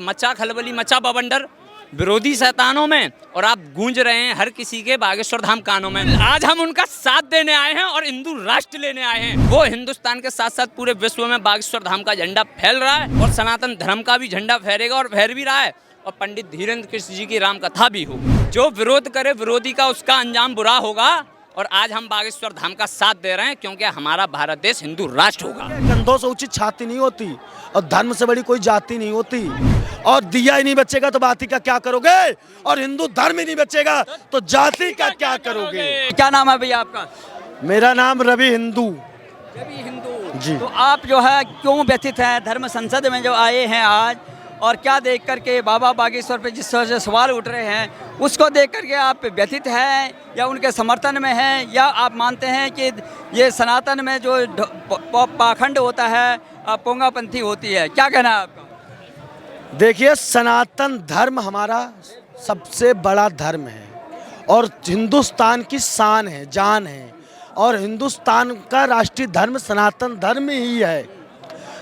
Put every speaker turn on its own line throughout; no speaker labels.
मचा खलबली, मचा बवंडर विरोधी शैतानों में, और आप गूंज रहे हैं हर किसी के बागेश्वर धाम कानों में। आज हम उनका साथ देने आए हैं और हिंदू राष्ट्र लेने आए हैं। वो हिंदुस्तान के साथ साथ पूरे विश्व में बागेश्वर धाम का झंडा फैल रहा है और सनातन धर्म का भी झंडा फहरेगा और फहर भी रहा है। और पंडित धीरेन्द्र कृष्ण जी की राम कथा भी हो। जो विरोध करे विरोधी का, उसका अंजाम बुरा होगा। और आज हम बागेश्वर धाम का साथ दे रहे हैं क्योंकि हमारा भारत देश हिंदू राष्ट्र होगा।
कंधों से ऊंची छाती नहीं होती और धर्म से बड़ी कोई जाति नहीं होती। और दिया ही नहीं बचेगा तो बाती का क्या करोगे, और हिंदू धर्म ही नहीं बचेगा तो जाति का क्या करोगे।
क्या नाम है भैया आपका?
मेरा नाम रवि हिंदू।
रवि हिंदू
जी।
तो आप जो है क्यों व्यथित हैं धर्म संसद में जो आए हैं आज, और क्या देख करके बाबा बागेश्वर पे जिस तरह से सवाल उठ रहे हैं उसको देख करके आप व्यथित हैं या उनके समर्थन में हैं, या आप मानते हैं कि ये सनातन में जो पाखंड होता है, पोंगापंथी होती है? क्या कहना है आपका?
देखिए, सनातन धर्म हमारा सबसे बड़ा धर्म है और हिंदुस्तान की शान है, जान है। और हिंदुस्तान का राष्ट्रीय धर्म सनातन धर्म ही है।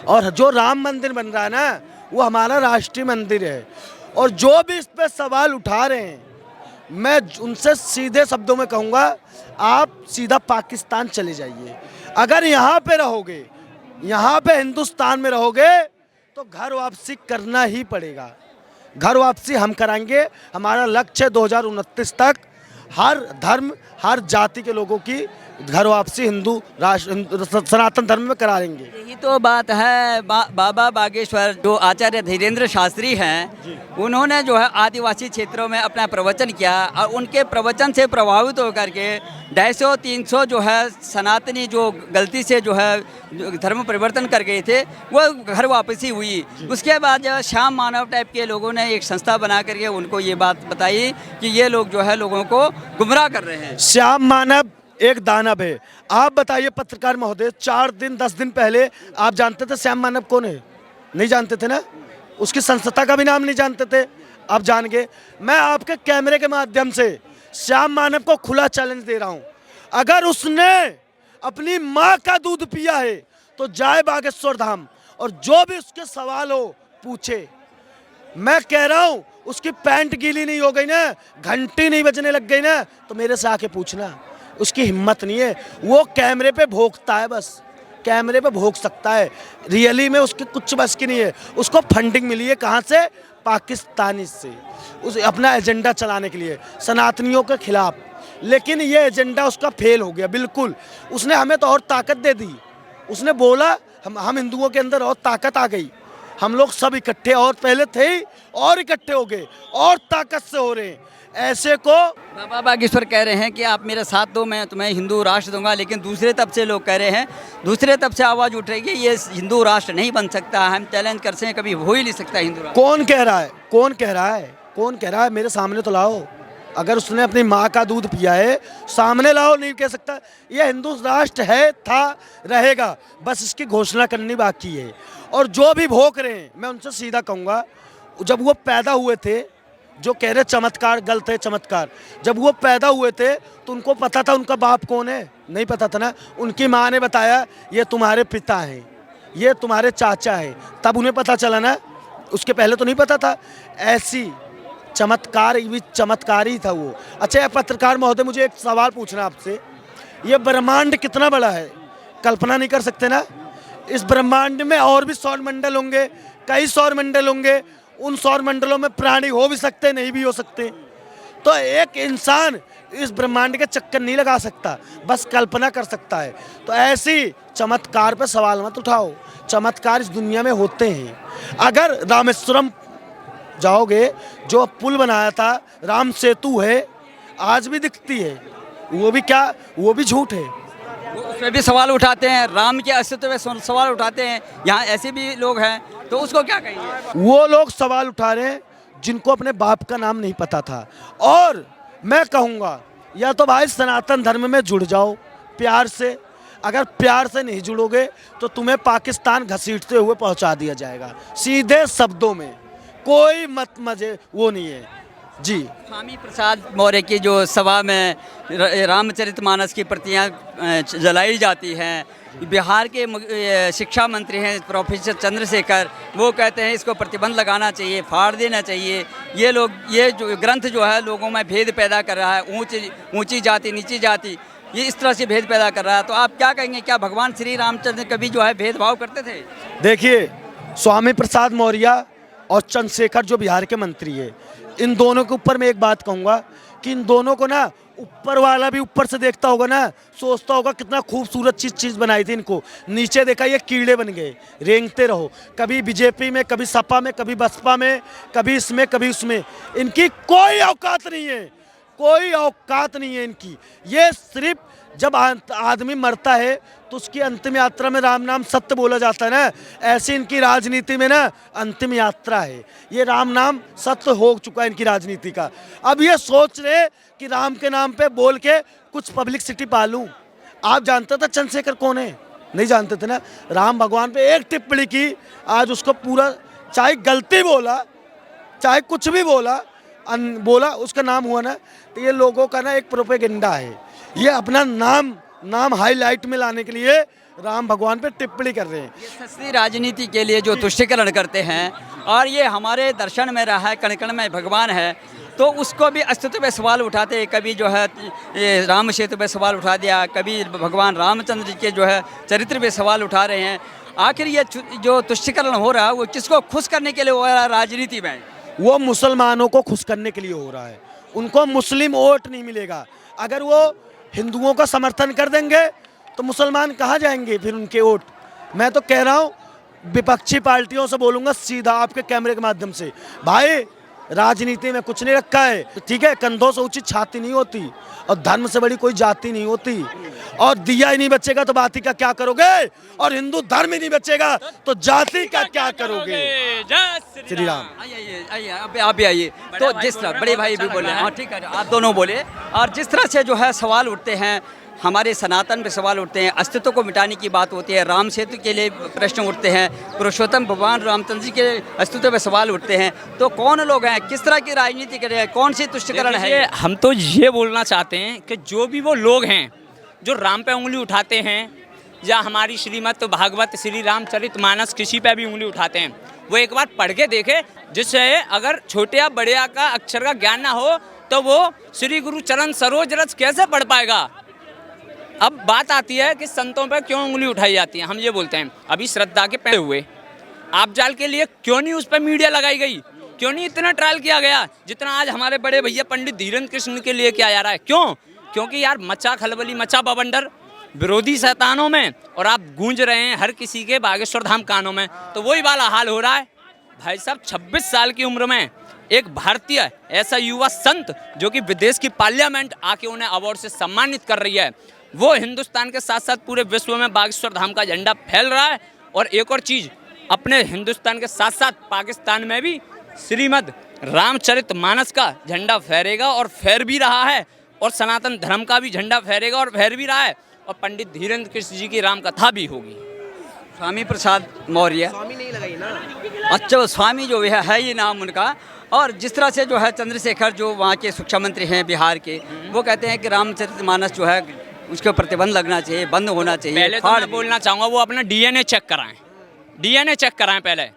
और जो राम मंदिर बन रहा है ना, वो हमारा राष्ट्रीय मंदिर है। और जो भी इस पे सवाल उठा रहे हैं, मैं उनसे सीधे शब्दों में कहूँगा, आप सीधा पाकिस्तान चले जाइए। अगर यहाँ पे रहोगे, यहाँ पे हिंदुस्तान में रहोगे तो घर वापसी करना ही पड़ेगा। घर वापसी हम कराएंगे। हमारा लक्ष्य 2029 तक हर धर्म, हर जाति के लोगों की घर वापसी हिंदू राष्ट्र सनातन धर्म में कराएंगे।
यही तो बात है। बाबा बागेश्वर जो आचार्य धीरेन्द्र शास्त्री हैं, उन्होंने जो है आदिवासी क्षेत्रों में अपना प्रवचन किया और उनके प्रवचन से प्रभावित होकर के 250-300 जो है सनातनी जो गलती से जो है धर्म परिवर्तन कर गए थे, वो घर वापसी हुई। उसके बाद जो श्याम मानव टाइप के लोगों ने एक संस्था बना करके उनको ये बात बताई कि ये लोग जो है लोगों को गुमराह कर रहे हैं।
श्याम मानव एक दानव है। आप बताइए पत्रकार महोदय, 4 दिन 10 दिन पहले आप जानते थे श्याम मानव कौन है? नहीं जानते थे ना। उसकी संस्था का भी नाम नहीं जानते थे, आप जान गए। मैं आपके कैमरे के माध्यम से श्याम मानव को खुला चैलेंज दे रहा हूं, अगर उसने अपनी माँ का दूध पिया है तो जाए बागेश्वर धाम और जो भी उसके सवाल हो पूछे। मैं कह रहा हूं, उसकी पैंट गीली नहीं हो गई ना, घंटी नहीं बजने लग गई ना, तो मेरे से आके पूछना। उसकी हिम्मत नहीं है। वो कैमरे पे भोंकता है, बस कैमरे पे भोंक सकता है। रियली में उसकी कुछ बस की नहीं है। उसको फंडिंग मिली है कहाँ से? पाकिस्तानी से, उस अपना एजेंडा चलाने के लिए सनातनियों के खिलाफ। लेकिन ये एजेंडा उसका फेल हो गया बिल्कुल। उसने हमें तो और ताकत दे दी। उसने बोला हम हिंदुओं के अंदर और ताकत आ गई। हम लोग सब इकट्ठे और पहले थे ही और इकट्ठे हो गए और ताकत से हो रहे हैं। ऐसे को
बाबा बागेश्वर कह रहे हैं कि आप मेरा साथ दो, मैं तुम्हें हिंदू राष्ट्र दूंगा। लेकिन दूसरे तब से लोग कह रहे हैं, दूसरे तब से आवाज़ उठ रही है, ये हिंदू राष्ट्र नहीं बन सकता। हम चैलेंज करते हैं, कभी हो ही नहीं सकता हिंदू राष्ट्र।
कौन कह रहा है? कौन कह रहा है? कौन कह रहा है? मेरे सामने तो लाओ। अगर उसने अपनी माँ का दूध पिया है, सामने लाओ। नहीं कह सकता। ये हिंदू राष्ट्र है, था, रहेगा, बस इसकी घोषणा करनी बाकी है। और जो भी भोंक रहे हैं, मैं उनसे सीधा कहूँगा, जब वो पैदा हुए थे, जो कह रहे चमत्कार गलत है, चमत्कार, जब वो पैदा हुए थे तो उनको पता था उनका बाप कौन है? नहीं पता था ना। उनकी माँ ने बताया ये तुम्हारे पिता हैं, ये तुम्हारे चाचा हैं, तब उन्हें पता चला ना। उसके पहले तो नहीं पता था। ऐसी चमत्कार ही था वो। अच्छा पत्रकार महोदय, मुझे एक सवाल पूछना आपसे, ये ब्रह्मांड कितना बड़ा है? कल्पना नहीं कर सकते ना। इस ब्रह्मांड में और भी सौर मंडल होंगे, कई सौर मंडल होंगे। उन सौर मंडलों में प्राणी हो भी सकते, नहीं भी हो सकते। तो एक इंसान इस ब्रह्मांड के चक्कर नहीं लगा सकता, बस कल्पना कर सकता है। तो ऐसी चमत्कार पे सवाल मत उठाओ। चमत्कार इस दुनिया में होते हैं। अगर रामेश्वरम जाओगे, जो पुल बनाया था, राम सेतु है, आज भी दिखती है। वो भी क्या, वो भी झूठ है।
उसमें भी सवाल उठाते हैं, राम के अस्तित्व में सवाल उठाते हैं। यहाँ ऐसे भी लोग हैं, तो उसको क्या कहेंगे?
वो लोग सवाल उठा रहे हैं जिनको अपने बाप का नाम नहीं पता था। और मैं कहूँगा, या तो भाई सनातन धर्म में जुड़ जाओ प्यार से। अगर प्यार से नहीं जुड़ोगे तो तुम्हें पाकिस्तान घसीटते हुए पहुँचा दिया जाएगा। सीधे शब्दों में, कोई मत मजे वो नहीं है। जी।
स्वामी प्रसाद मौर्य की जो सभा में रामचरितमानस की प्रतियां जलाई जाती हैं, बिहार के शिक्षा मंत्री हैं प्रोफेसर चंद्रशेखर, वो कहते हैं इसको प्रतिबंध लगाना चाहिए, फाड़ देना चाहिए। ये जो ग्रंथ जो है लोगों में भेद पैदा कर रहा है, ऊंची जाति नीची जाति, ये इस तरह से भेद पैदा कर रहा है। तो आप क्या कहेंगे, क्या भगवान श्री रामचंद्र कभी जो है भेदभाव करते थे?
देखिए, स्वामी प्रसाद मौर्य और चंद्रशेखर जो बिहार के मंत्री है, इन दोनों के ऊपर मैं एक बात कहूँगा कि इन दोनों को ना ऊपर वाला भी ऊपर से देखता होगा ना, सोचता होगा कितना खूबसूरत चीज़ बनाई थी इनको, नीचे देखा ये कीड़े बन गए, रेंगते रहो, कभी बीजेपी में, कभी सपा में, कभी बसपा में, कभी इसमें कभी उसमें। इनकी कोई औकात नहीं है, कोई औकात नहीं है इनकी। ये सिर्फ जब आदमी मरता है तो उसकी अंतिम यात्रा में राम नाम सत्य बोला जाता है ना, ऐसी इनकी राजनीति में ना अंतिम यात्रा है। ये राम नाम सत्य हो चुका है इनकी राजनीति का। अब ये सोच रहे कि राम के नाम पे बोल के कुछ पब्लिसिटी पा लूं। आप जानते थे चंद्रशेखर कौन है? नहीं जानते थे ना। राम भगवान पे एक टिप्पणी की, आज उसको पूरा, चाहे गलती बोला चाहे कुछ भी बोला उसका नाम हुआ ना, तो ये लोगों का ना एक प्रोपेगेंडा है। ये अपना नाम हाईलाइट में लाने के लिए राम भगवान पे टिप्पणी कर रहे हैं।
ये सस्ती राजनीति के लिए जो तुष्टीकरण करते हैं, और ये हमारे दर्शन में रहा है, कण कण में भगवान है, तो उसको भी अस्तित्व पे सवाल उठाते हैं। कभी जो है ये राम सेतु पे सवाल उठा दिया, कभी भगवान रामचंद्र जी के जो है चरित्र पे सवाल उठा रहे हैं। आखिर ये जो तुष्टीकरण हो रहा है वो किसको खुश करने के लिए हो रहा है राजनीति में?
वो मुसलमानों को खुश करने के लिए हो रहा है। उनको मुस्लिम वोट नहीं मिलेगा। अगर वो हिंदुओं का समर्थन कर देंगे तो मुसलमान कहाँ जाएंगे फिर उनके वोट? मैं तो कह रहा हूँ, विपक्षी पार्टियों से बोलूँगा सीधा आपके कैमरे के माध्यम से, भाई राजनीति में कुछ नहीं रखा है, ठीक है? कंधों से ऊंची छाती नहीं होती, और धर्म से बड़ी कोई जाति नहीं होती, और दिया ही नहीं बचेगा तो बाती का क्या करोगे, और हिंदू धर्म ही नहीं बचेगा तो जाति का क्या करोगे?
जय
श्री राम।
आइए आप भी आइए। तो जिस तरह बड़े भाई भी बोले, हाँ ठीक है, आप दोनों बोले, और जिस तरह से जो है सवाल उठते हैं, हमारे सनातन पे सवाल उठते हैं, अस्तित्व को मिटाने की बात होती है, राम सेतु के लिए प्रश्न उठते हैं, पुरुषोत्तम भगवान रामचंद्र जी के अस्तित्व पे सवाल उठते हैं, तो कौन लोग हैं, किस तरह की राजनीति कर रहे हैं, कौन सी तुष्टीकरण है?
हम तो ये बोलना चाहते हैं कि जो भी वो लोग हैं जो राम पे उंगली उठाते हैं, या हमारी श्रीमद् भागवत श्री रामचरितमानस किसी पे भी उंगली उठाते हैं, वो एक बार पढ़ के देखे, जिससे अगर छोटे या बड़े का अक्षर का ज्ञान ना हो तो वो श्री गुरु चरण सरोज रज कैसे पढ़ पाएगा? अब बात आती है कि संतों पे क्यों उंगली उठाई जाती है। हम ये बोलते हैं, अभी श्रद्धा के पहले हुए आप जाल के लिए क्यों नहीं उस पर मीडिया लगाई गई, क्यों नहीं इतना ट्रायल किया गया जितना आज हमारे बड़े भैया पंडित धीरेन्द्र कृष्ण के लिए किया जा रहा है? क्यों? क्योंकि यार मचा खलबली, मचा बवंडर विरोधी शैतानों में, और आप गूंज रहे हैं हर किसी के बागेश्वर धाम कानों में, तो वही वाला हाल हो रहा है। भाई साहब 26 साल की उम्र में एक भारतीय ऐसा युवा संत जो कि विदेश की पार्लियामेंट आके उन्हें अवार्ड से सम्मानित कर रही है, वो हिंदुस्तान के साथ साथ पूरे विश्व में बागेश्वर धाम का झंडा फैल रहा है। और एक और चीज़, अपने हिंदुस्तान के साथ साथ पाकिस्तान में भी श्रीमद् रामचरितमानस का झंडा फहरेगा, और फहर भी रहा है, और सनातन धर्म का भी झंडा फहरेगा और फहर भी रहा है, और पंडित धीरेन्द्र कृष्ण जी की राम कथा भी होगी।
स्वामी प्रसाद मौर्य, स्वामी नहीं लगाई ना, अच्छा स्वामी जो है ये नाम उनका। और जिस तरह से जो है चंद्रशेखर जो वहाँ के शिक्षा मंत्री हैं बिहार के, वो कहते हैं कि रामचरितमानस जो है उसके प्रतिबंध लगना चाहिए, बंद होना चाहिए।
पहले तो मैं बोलना चाहूँगा वो अपना डीएनए चेक कराएं, डीएनए चेक कराएं पहले।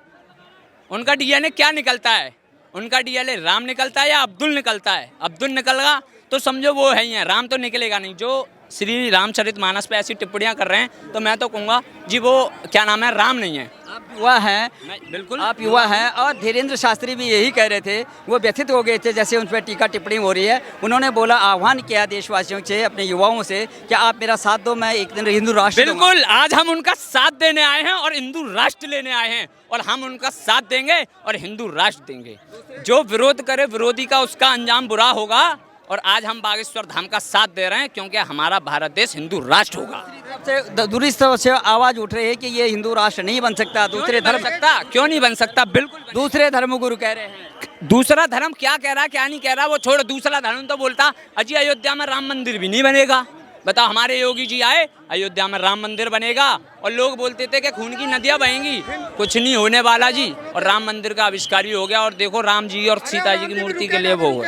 उनका डीएनए क्या निकलता है? उनका डीएनए राम निकलता है या अब्दुल निकलता है? अब्दुल निकलगा तो समझो वो है ही है, राम तो निकलेगा नहीं। जो श्री रामचरितमानस पे ऐसी टिप्पणियां कर रहे हैं तो मैं तो कहूँगा जी वो क्या नाम है, राम नहीं है।
आप युवा हैं,
बिल्कुल
आप युवा हैं, और धीरेन्द्र शास्त्री भी यही कह रहे थे, वो व्यथित हो गए थे जैसे उन पर टीका टिप्पणी हो रही है। उन्होंने बोला, आह्वान किया देशवासियों से, अपने युवाओं से, कि आप मेरा साथ दो, मैं एक दिन हिंदू राष्ट्र
बिल्कुल, आज हम उनका साथ देने आए हैं और हिंदू राष्ट्र लेने आए हैं, और हम उनका साथ देंगे और हिंदू राष्ट्र देंगे। जो विरोध करे विरोधी का उसका अंजाम बुरा होगा, और आज हम बागेश्वर धाम का साथ दे रहे हैं क्योंकि हमारा भारत देश हिंदू राष्ट्र होगा।
दूसरी तरफ से आवाज उठ रही है कि ये हिंदू राष्ट्र नहीं बन सकता, दूसरे धर्म
सकता, क्यों नहीं बन सकता? बिल्कुल
दूसरे धर्मगुरु कह रहे हैं।
दूसरा धर्म क्या कह रहा क्या नहीं कह रहा वो छोड़, दूसरा धर्म तो बोलता अजी अयोध्या में राम मंदिर भी नहीं बनेगा। बताओ, हमारे योगी जी आए, अयोध्या में राम मंदिर बनेगा, और लोग बोलते थे कि खून की नदियां बहेंगी, कुछ नहीं होने वाला जी, और राम मंदिर का आविष्कार ही हो गया। और देखो राम जी और सीता जी की मूर्ति के लिए वो हुआ।